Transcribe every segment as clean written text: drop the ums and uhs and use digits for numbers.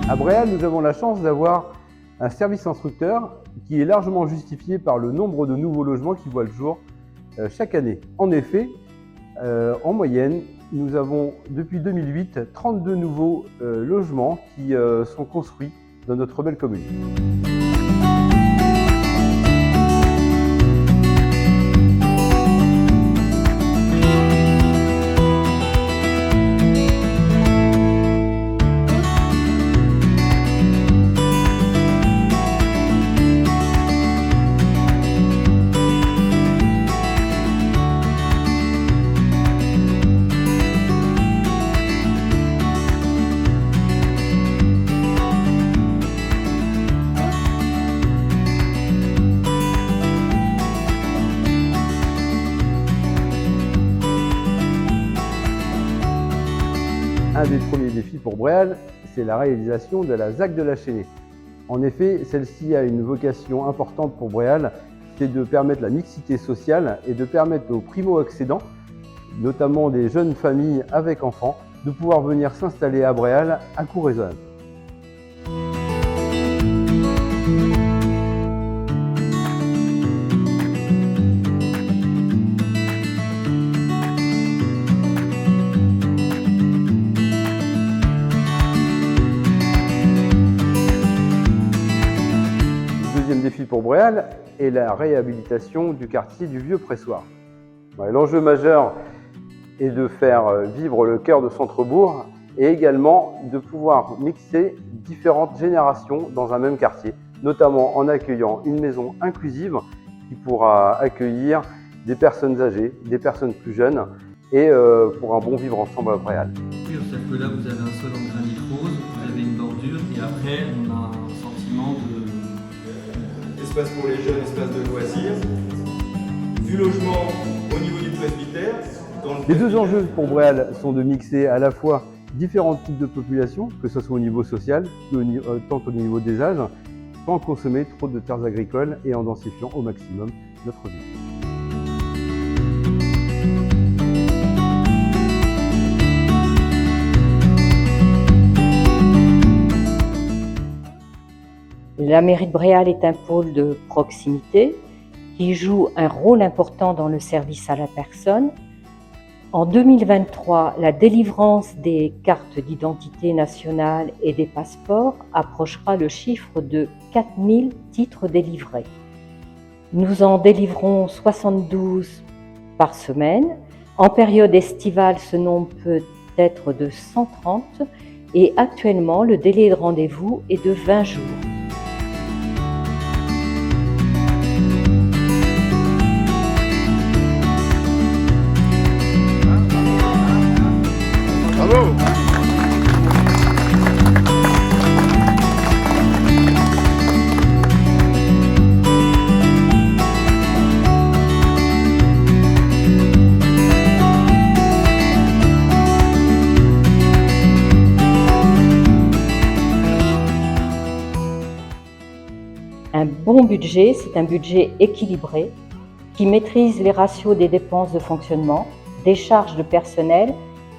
À Bréal, nous avons la chance d'avoir un service instructeur qui est largement justifié par le nombre de nouveaux logements qui voient le jour chaque année. En effet, en moyenne, nous avons depuis 2008 32 nouveaux logements qui sont construits dans notre belle commune. Un des premiers défis pour Bréal, c'est la réalisation de la ZAC de la Chênaie. En effet, celle-ci a une vocation importante pour Bréal, c'est de permettre la mixité sociale et de permettre aux primo-accédants, notamment des jeunes familles avec enfants, de pouvoir venir s'installer à Bréal à coût raisonnable. Le deuxième défi pour Bréal est la réhabilitation du quartier du Vieux Pressoir. L'enjeu majeur est de faire vivre le cœur de centre-bourg et également de pouvoir mixer différentes générations dans un même quartier, notamment en accueillant une maison inclusive qui pourra accueillir des personnes âgées, des personnes plus jeunes et pour un bon vivre ensemble à Bréal. C'est-à-dire que là vous avez un sol en granit rose, vous avez une bordure et après on a un sentiment de... Espace pour les jeunes, espace de loisirs, du logement au niveau du presbytère. Les deux enjeux pour Bréal sont de mixer à la fois différents types de populations, que ce soit au niveau social, tant qu'au niveau des âges, sans consommer trop de terres agricoles et en densifiant au maximum notre ville. La mairie de Bréal est un pôle de proximité qui joue un rôle important dans le service à la personne. En 2023, la délivrance des cartes d'identité nationale et des passeports approchera le chiffre de 4000 titres délivrés. Nous en délivrons 72 par semaine. En période estivale, ce nombre peut être de 130 et actuellement, le délai de rendez-vous est de 20 jours. Bravo! Un bon budget, c'est un budget équilibré qui maîtrise les ratios des dépenses de fonctionnement, des charges de personnel,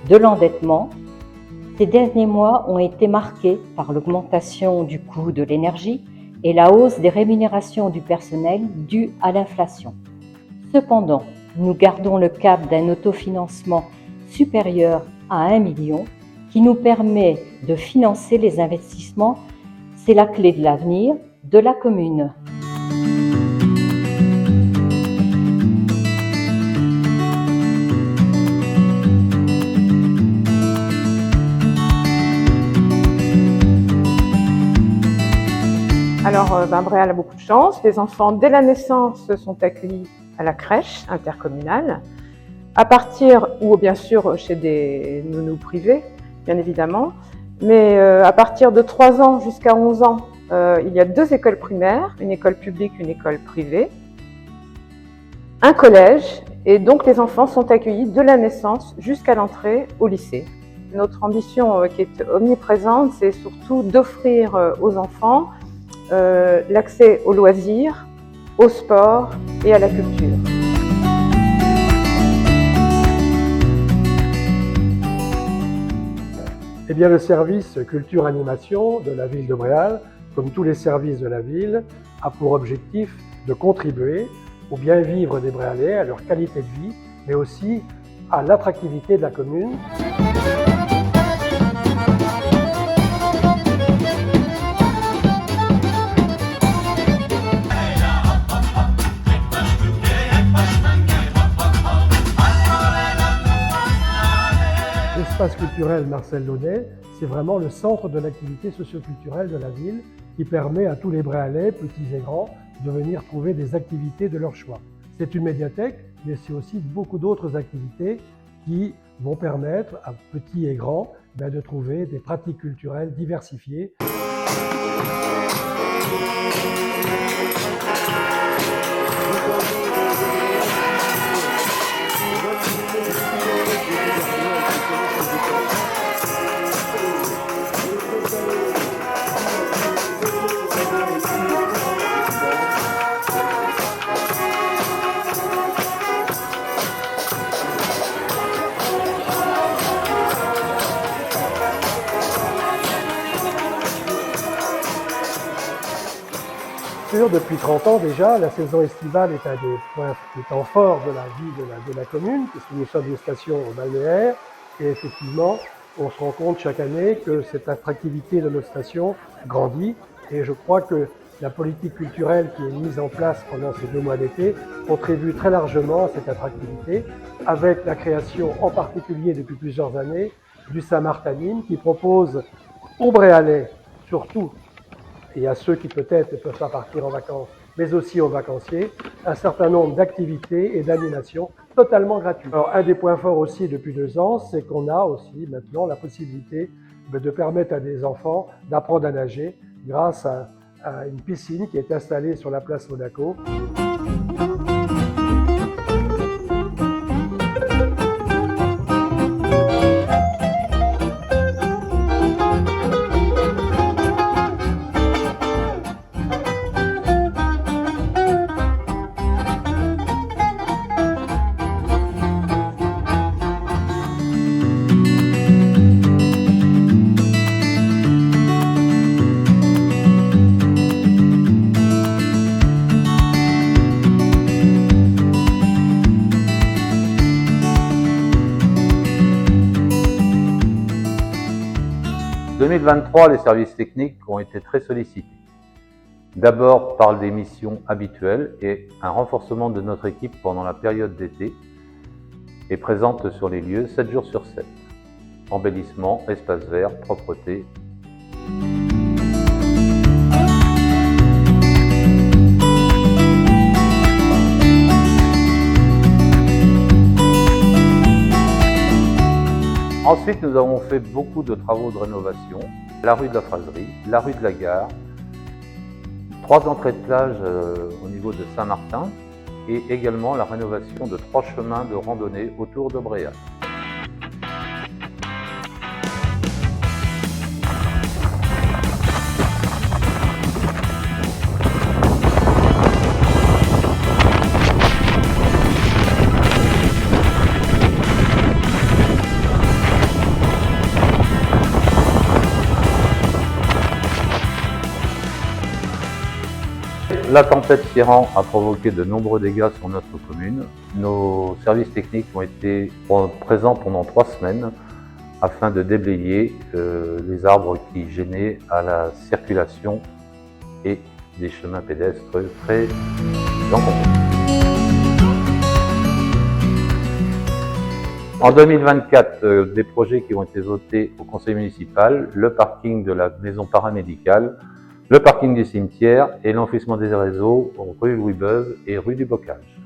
de l'endettement. Ces derniers mois ont été marqués par l'augmentation du coût de l'énergie et la hausse des rémunérations du personnel due à l'inflation. Cependant, nous gardons le cap d'un autofinancement supérieur à 1 million qui nous permet de financer les investissements. C'est la clé de l'avenir de la commune. Alors, Bréal a beaucoup de chance. Les enfants, dès la naissance, sont accueillis à la crèche intercommunale, à partir, ou bien sûr chez des nounous privés, bien évidemment, mais à partir de 3 ans jusqu'à 11 ans, il y a 2 écoles primaires, une école publique, une école privée, un collège, et donc les enfants sont accueillis de la naissance jusqu'à l'entrée au lycée. Notre ambition qui est omniprésente, c'est surtout d'offrir aux enfants l'accès aux loisirs, au sport et à la culture. Eh bien, le service culture-animation de la ville de Bréal, comme tous les services de la ville, a pour objectif de contribuer au bien vivre des Bréalais, à leur qualité de vie, mais aussi à l'attractivité de la commune. L'espace culturel Marcel Launay, c'est vraiment le centre de l'activité socio-culturelle de la ville qui permet à tous les Bréalais, petits et grands, de venir trouver des activités de leur choix. C'est une médiathèque, mais c'est aussi beaucoup d'autres activités qui vont permettre à petits et grands de trouver des pratiques culturelles diversifiées. Depuis 30 ans déjà, la saison estivale est un des temps forts de la vie de la commune, puisque nous sommes une station balnéaire, et effectivement, on se rend compte chaque année que cette attractivité de notre station grandit, et je crois que la politique culturelle qui est mise en place pendant ces 2 mois d'été contribue très largement à cette attractivité, avec la création en particulier depuis plusieurs années du Saint-Martinime qui propose aux Bréalais surtout, et à ceux qui peut-être ne peuvent pas partir en vacances, mais aussi aux vacanciers, un certain nombre d'activités et d'animations totalement gratuites. Alors, un des points forts aussi depuis 2 ans, c'est qu'on a aussi maintenant la possibilité de permettre à des enfants d'apprendre à nager grâce à une piscine qui est installée sur la place Monaco. En 2023, les services techniques ont été très sollicités. D'abord par des missions habituelles et un renforcement de notre équipe pendant la période d'été est présente sur les lieux 7 jours sur 7. Embellissement, espace vert, propreté. Ensuite, nous avons fait beaucoup de travaux de rénovation. La rue de la Fraserie, la rue de la Gare, 3 entrées de plage au niveau de Saint-Martin et également la rénovation de 3 chemins de randonnée autour de Bréal. La tempête Sierran a provoqué de nombreux dégâts sur notre commune. Nos services techniques ont été présents pendant 3 semaines afin de déblayer les arbres qui gênaient à la circulation et des chemins pédestres très encombrés. En 2024, des projets qui ont été votés au conseil municipal, le parking de la maison paramédicale, le parking du cimetière et l'enfouissement des réseaux rue Louis Beuve et rue du Bocage.